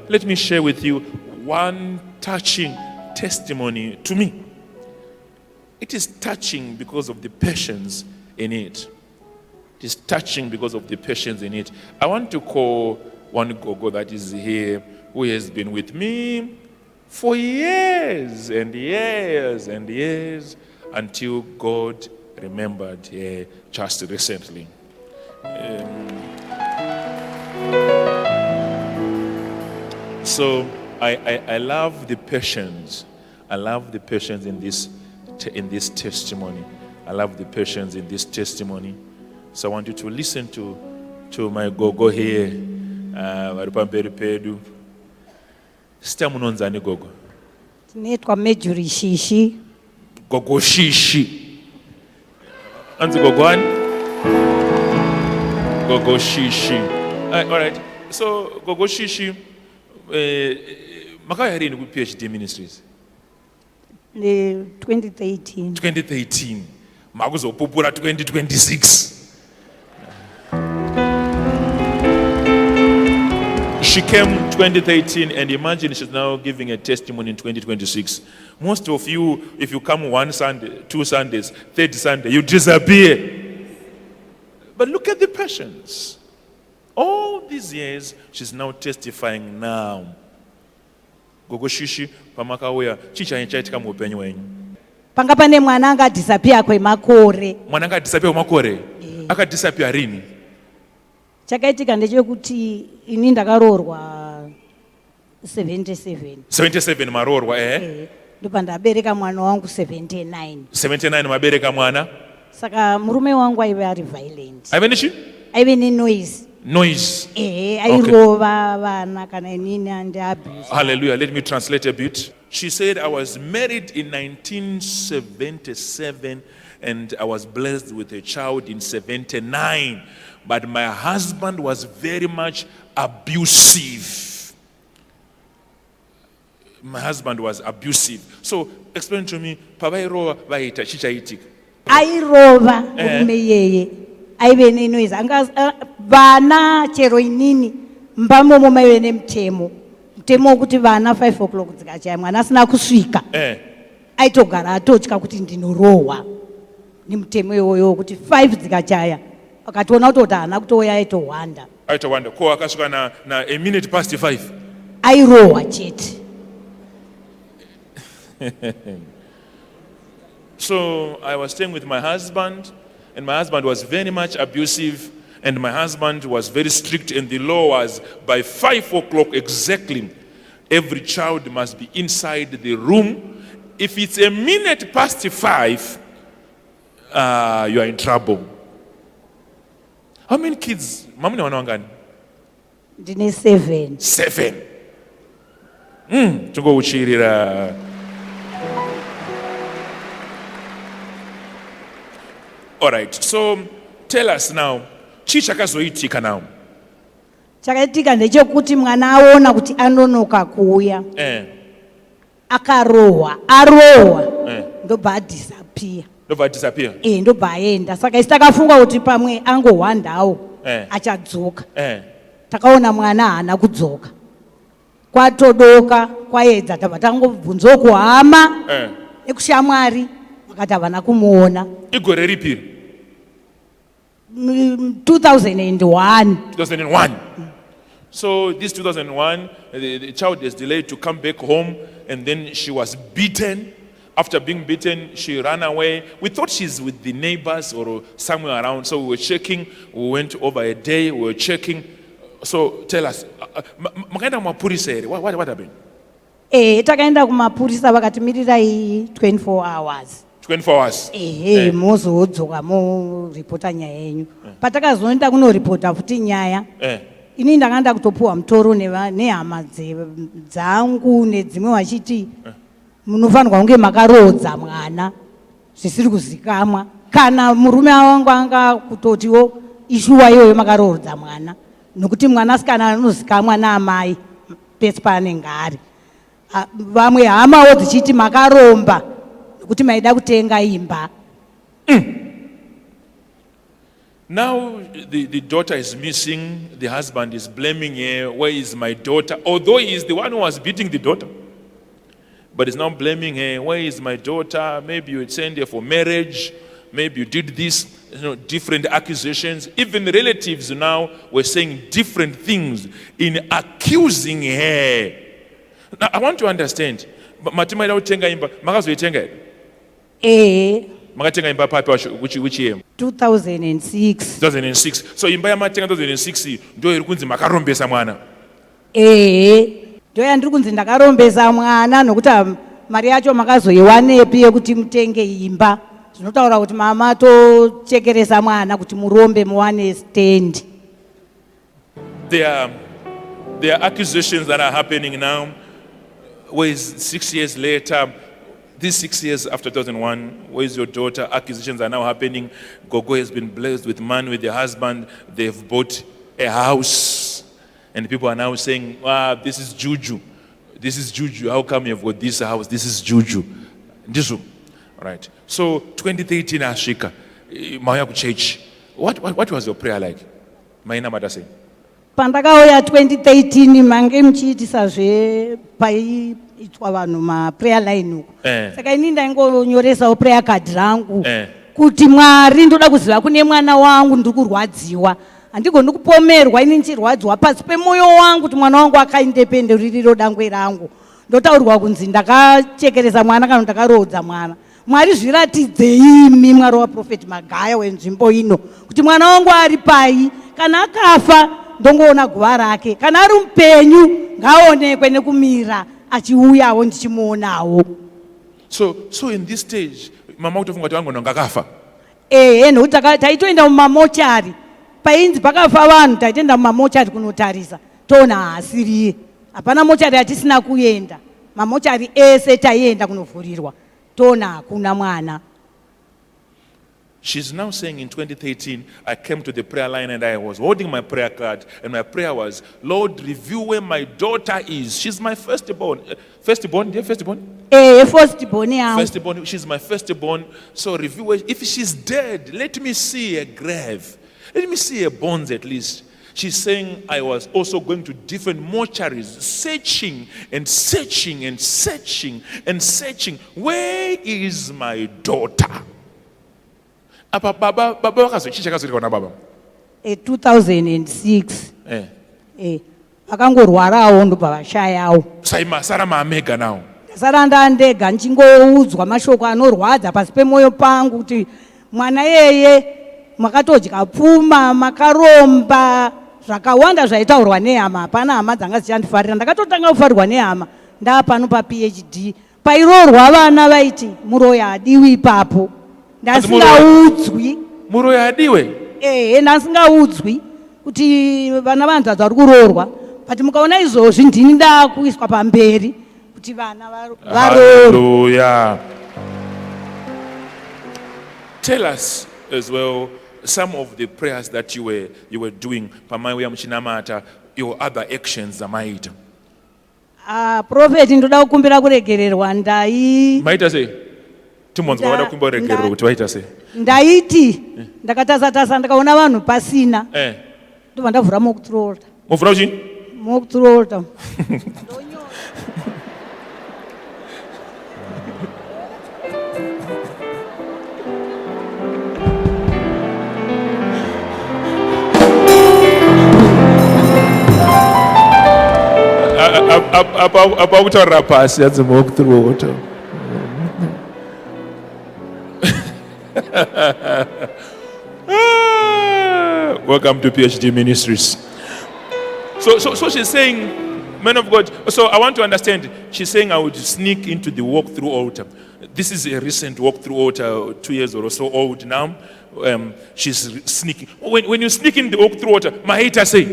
let me share with you one touching testimony to me. It is touching because of the patience in it. It is touching because of the patience in it. I want to call one gogo that is here who has been with me for years and years and years until God remembered her just recently. So I love the patience. I love the patience in this testimony. I love the patience in this testimony. So I want you to listen to my gogo here. Sister munonzani gogo? Tinetwa 𝗵𝑒𝑗𝑢𝑟𝑖 Gogo 𝗍𝑚. Anzi gogo ani? Gogo 𝗍𝑚. All right. So gogo 𝗍𝑚, Magaya rini ku PhD Ministries? 2013. 2013. Makuzopupura 2026. She came 2013, and imagine she's now giving a testimony in 2026. Most of you, if you come one Sunday, 2 Sundays, 3rd Sunday, you disappear. But look at the patience. All these years, she's now testifying now. Gogo 𝗍𝑚, pamakauya, chicha chaitika muupenyu wenyu. Panga pane mwana anga disappear kwemakore. Mwana anga disappear kwemakore? Aka disappear rini? Chakaitika ndechekuti ini ndakaroorwa 77. 77 maroorwa Ndipo ndabereka mwana wangu 79. 79 mabereka mwana? Saka murume wangu aive ari violent. Aive nichi? Aive ne noise. Noise. Airova vana kana inini andi abuse. Hallelujah. Let me translate a bit. She said, I was married in 1977 and I was blessed with a child in 79. But my husband was very much abusive. My husband was abusive. So explain to me, Pavairova vaita chichaitika. Airova umeyeye. Aive ne noise. Vana chero inini mbamo mumaive nemutemo. Mutemo wekuti vana 5 o'clock dzikachaya mwana asina kusvika. Aitogara atotya kuti ndinorohwa. Ni mutemo iwoyo kuti 5 dzikachaya. Akationa kuti haana kutouya aitowanda. Aitowanda. Ko akasvika na a minute past 5. Airohwa chete. So I was staying with my husband, and my husband was very much abusive, and my husband was very strict, and the law was by 5 o'clock exactly, every child must be inside the room. If it's a minute past 5, you are in trouble. How many kids? Mamuni wanawangani? Ndine 7. 7. Tungo uchirira. All right. So tell us now. Chichakazoitika now. Chakaitika ndechekuti mwana aona kuti anonoka kuuya. Akarohwa, ndobva disappear. Ndobva disappear. Ndobva aenda. Saka isi takafunga kuti pamwe angohwandawo achadzoka. Takaona mwana haana kudzoka. Kwatodoka, kwaedza tabva tangobvunzawo kuhama nekushamwari vakati havana kumuona. Igore ripiri? 2001. So this 2001, the child is delayed to come back home, and then she was beaten. After being beaten, she ran away. We thought she's with the neighbors or somewhere around, so we were checking. We went over a day, we were checking. So tell us, what happened? Takaenda kumapurisa vakatimirirai 24 hours. 24 hours. Mozodzoka moripota nyaya yenyu. Patakazoenda kunoripota futi nyaya. Ini ndakaenda kutopuwa mutoro nehama dzangu nedzimwe vachiti munofanirwa kunge makarodza mwana zvisiri kuzikamwa. Kana murume wangu anga kutotiwo ishuwa iyoyo makarodza mwana. Nokuti mwana asikana anozikamwa naamai pese paanenge ari. Vamwe hamawo dzichiti makaromba kuti maida kutenga imba. Now the daughter is missing, the husband is blaming her, where is my daughter? Although he is the one who was beating the daughter. But he's now blaming her, where is my daughter? Maybe you sent her for marriage, maybe you did this, different accusations. Even relatives now were saying different things in accusing her. Now I want to understand. Matima ila utenga imba, makazo itenga? Makatenga imba papi which year? 2006. 2006. So imba ya matenga 2006 ndio irikunzi makarombesa mwana. Ndio yandiri kunzi ndakarombesa mwana nokuti mari yacho makazoiwanepi yekuti mutenge imba. Zvinotaura kuti mama tochekeresa mwana kuti murombe muwane stand. There are accusations that are happening now. Where is 6 years later? These 6 years after 2001, where is your daughter? Accusations are now happening. 𝗂𝗂 has been blessed with money with her husband. They've bought a house. And people are now saying, this is juju. This is juju. How come you've got this house? This is juju. All right. So 2013 ashika, Maya church. What was your prayer like? Maina Madase. Pandakauya 2013 mange mchiitisa paiitwa vanhu maprayer line uko. Saka ini ndaingonyoresawo prayer card rangu kuti Mwari ndoda kuziva kune mwana wangu ndiri kurwadziwa. Handigoni kupomerwa ini ndichirwadziwa pasi pemoyo wangu kuti mwana wangu akaindependent ririro dangwe rangu. Ndotaurirwa kunzi ndakachekeresa mwana kana ndakarodza mwana. Mwari zviratidze imi Mwari waProfeti Magaya wenzvimbo ino kuti mwana wangu ari pai, kana akafa ndongoona guva rake, kana ari mupenyu ngaonekwe nekumira achiuyawo ndichimuonawo. So in this stage mama utofunga kuti wangu ndakafa. Nokuti taitoenda mumamochari painzi pakafa vanhu, taitoenda mumamochari kunotarisa toona haasiriye. Hapana mochari hatisina kuenda, mamochari ese taienda kunovhurirwa toona hakuna mwana. She's now saying in 2013, I came to the prayer line and I was holding my prayer card, and my prayer was, Lord, reveal where my daughter is. She's my firstborn. Firstborn? Do you have firstborn? Firstborn, yeah. Firstborn, she's my firstborn. So reveal where, if she's dead, let me see a grave. Let me see her bones at least. She's saying, I was also going to different mortuaries, searching and searching and searching and searching. Where is my daughter? Apa baba wakazo chicha kazo kona baba 2006 akangorwarawo ndobva vashayawo. Saima sara maamega nawo. Sara ndandega ndichingoudzwa mashoko anorwadza pasi pemoyo pangu kuti mwana yeye makatodya pfuma, makaromba zvakawanda zvaitaurwa nehama. Hapana hama dzanga dzichandifarira, ndakatotanga kufarirwa nehama ndapano paPhD. Pairorwa vana vaiti muroya hadiwi ipapo. Ndasingaudzwi muroya hadiwe. Ndasingaudzwi kuti vana vanhu vari kuroorwa, but mukaona izvozvi ndini ndakuiswa pamberi kuti vana varoorwe. Hallelujah. Tell us as well some of the prayers that you were doing pamaiuya muchinamata, your other actions amaita. Prophet ndoda kukumbira kuregererwa maita sei? Timonzwa wada kukumbira kuregererwa kuti waita sei? Ndaiti ndakatasatasa ndakaona vanhu pasina ndobva ndavhura mokutrolta. Muvhura uchini? Mokutrolta. Apa kutaurira pasi yanzi walk through water. Welcome to PhD Ministries. So she's saying, man of God, so I want to understand, she's saying I would sneak into the walk-through altar. This is a recent walk-through altar, 2 years or so old now. She's sneaking. When you sneak in the walk-through altar, Mahita say,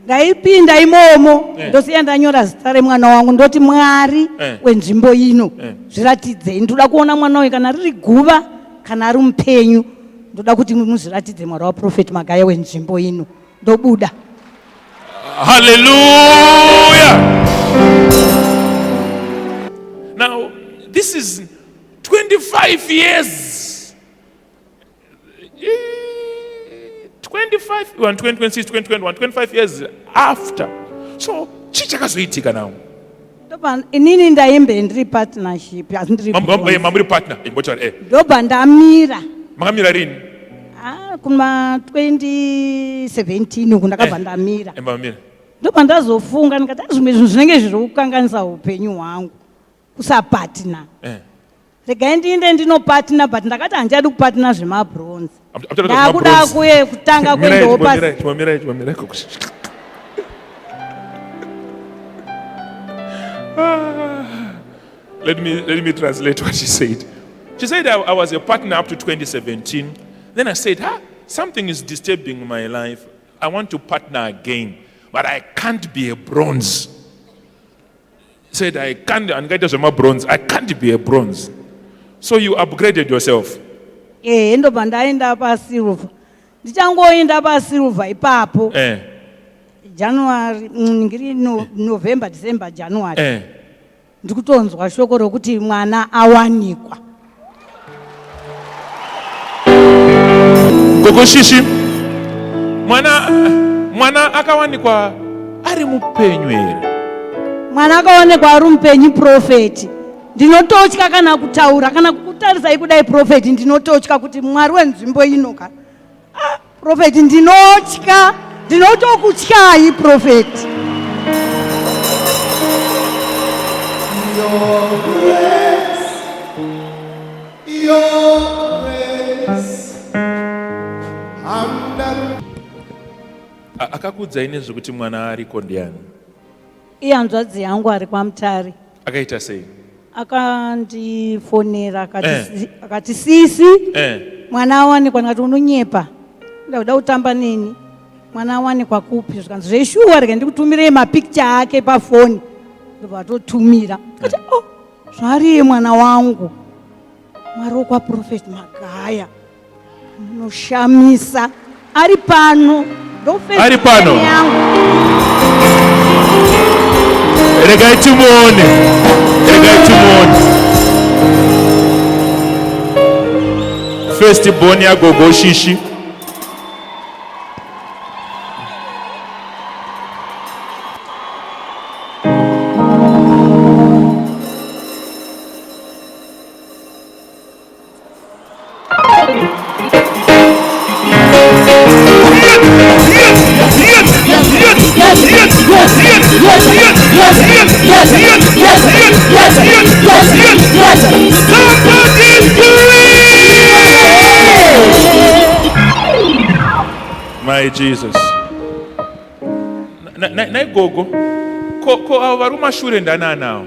ndaipinda imomo ndosiya ndanyora zita remwana wangu ndoti Mwari wenzvimbo ino zviratidze, ndoda kuona mwana uyu kana riri guva kana ari mupenyu, ndoda kuti muzviratidze Mwari waProfeti Magaya wenzvimbo ino. Ndobuda. Hallelujah. Now this is 25 years. 25, we're on 2026, 2021, 25 years after. So, chichakazoitika now. Inini ndaimbe ndiri partnership asindiri Mamuri partner in what ndoba ndamira makamira rini kuma 2017 uku ndakabva ndamira ndoba ndazofunga ndikati zvimwe zvinhu zvinenge zviri kukanganisa upenyu hwangu kusapatina regai ndiinde ndinopatina but ndakati handichadi kupatina zvemabronze ndakuda kuye kutanga kuendawo pasi. Let me translate what she said. She said I was a partner up to 2017. Then I said, something is disturbing my life. I want to partner again, but I can't be a bronze. Said I can't, and get my bronze. I can't be a bronze. So you upgraded yourself. Ndoba ndaenda pa silver. Ndichangoenda pa silver ipapo. January, ngiri November, December, January. Ndikutonzwa shoko rokuti mwana awanikwa. Gogoshishi, mwana akawanikwa ari mupenyu here. Mwana akawanikwa ari mupenyu prophet. Ndinototya kana kutaura kana kutarisa kudai prophet ndinototya kuti Mwari wenzvimbo inoka. Prophet ndinotya, ndinotokutyai prophet. Your grace, akakudzai nezvekuti mwana ariko ndiani? Ihanzvadzi yangu ari kwaMutare. Akaita sei? Akandifonera akati sisi mwana awanikwa, ndikati unonyepa, ndakuda kutamba neni, mwana awanikwa kupi? Zvikanzi zveshuwa rega ndikutumirei mapicture ake pafoni. Ndobatotumira kati zvariye mwana wangu, Mwari wokwaProfeti Magaya unoshamisa, ari pano, ari pano. Regai tumuone. First born ya Gogoshishi. My Jesus. Na gogo. Ko avaruma shure ndana nawo.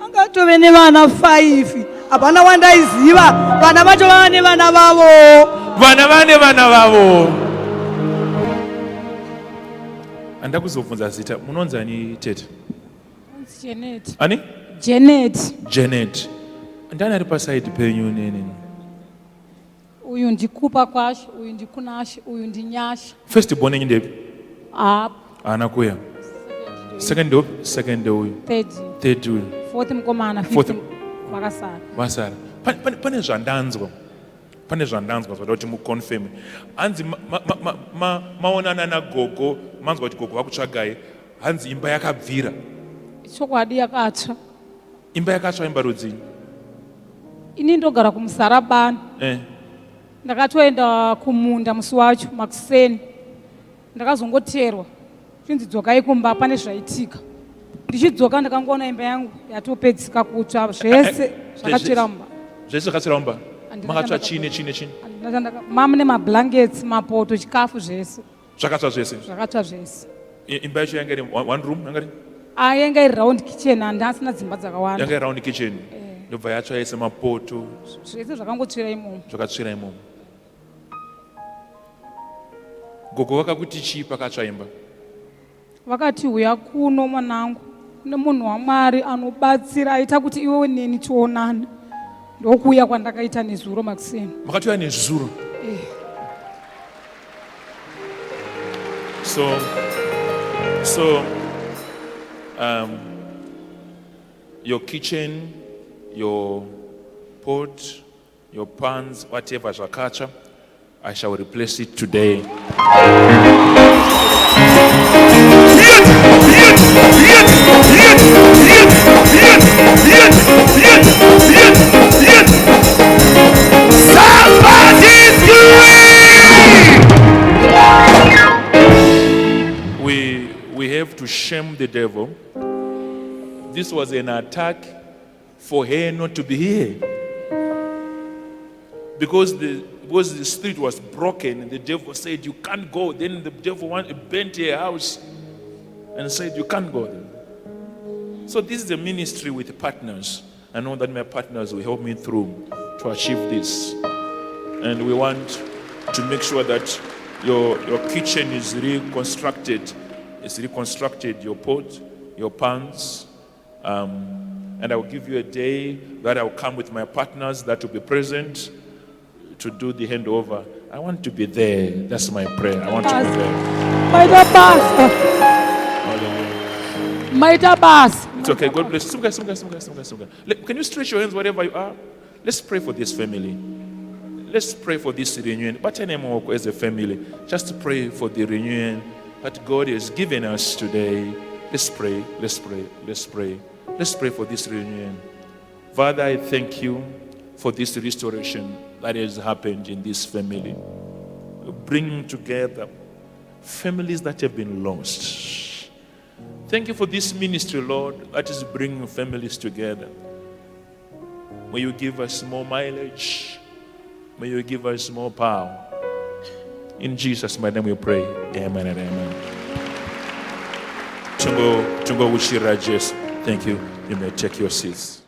Angatove nevana 5. Hapana wandaiziva. Vana vacho vane vana vavo. Vana vavo. Anda kuzobvunza zita. Munonzi ani tete? Janet. Ani? Janet. Ndani ari paside penyu nene? Uyu ndikupa uyu ndikunashi, uyu ndinyasha. First born yenyu ndepi? Anakuya. Second uyu. Third uyu. Fourth mkomana, fifth vakasara. Vasara. Pane zvandanzwa. Zvoda kuti muconfirm. Hanzi maonana nagogo, manzwa kuti gogo vakutsvagai. Hanzi imba yakabvira. Chokwadi yakatsva. Imba yakatsva imba rudzi. Ini ndogara kumusarabani. Ndakatoenda kumunda musi wacho makuseni. Ndakazongoteerwa. Chinzidzokai kumba pane zvaitika. Ndichidzoka ndakangoona imba yangu yatopedzika kutsva zvese zvakatsvira mumba. Zvese zvakatsvira mumba. Makatsva chini. Mamune mablankets, mapoto, chikafu zvese. Zvakatsva zvese. Imba yacho yanga iri one room yanga iri? Yanga iri round kitchen, handasina dzimba dzakawanda. Yanga iri round kitchen. Ndobva yatsva yese mapoto. Zvese zvakangotsvira imomo. Zvakatsvira imomo. Gogo vakakuti chii pakatsva imba? Vakati uya kuno mwanangu, kune munhu waMwari anobatsira aita kuti iwe neni tionane. Ndokuya kwandakaita nezuro makuseni. Makatuya nezuro? So your kitchen, your pot, your pans, whatever zvakatsva, I shall replace it today. Somebody's We have to shame the devil. This was an attack for her not to be here. Because the spirit was broken, and the devil said, you can't go. Then the devil bent her house and said, you can't go there. So this is a ministry with partners. I know that my partners will help me through to achieve this. And we want to make sure that your kitchen is reconstructed. It's reconstructed, your pot, your pans. And I will give you a day that I will come with my partners that will be present to do the handover. I want to be there. That's my prayer. I want to be there. It's okay. God bless. Can you stretch your hands wherever you are? Let's pray for this family. Let's pray for this reunion. But as a family, just pray for the reunion that God has given us today. Let's pray. Let's pray. Let's pray. Let's pray for this reunion. Father, I thank you for this restoration that has happened in this family. Bringing together families that have been lost. Thank you for this ministry, Lord, that is bringing families together. May you give us more mileage. May you give us more power. In Jesus' name we pray. Amen and amen. 𝗃𝗄𝗰𝗲, thank you. You may take your seats.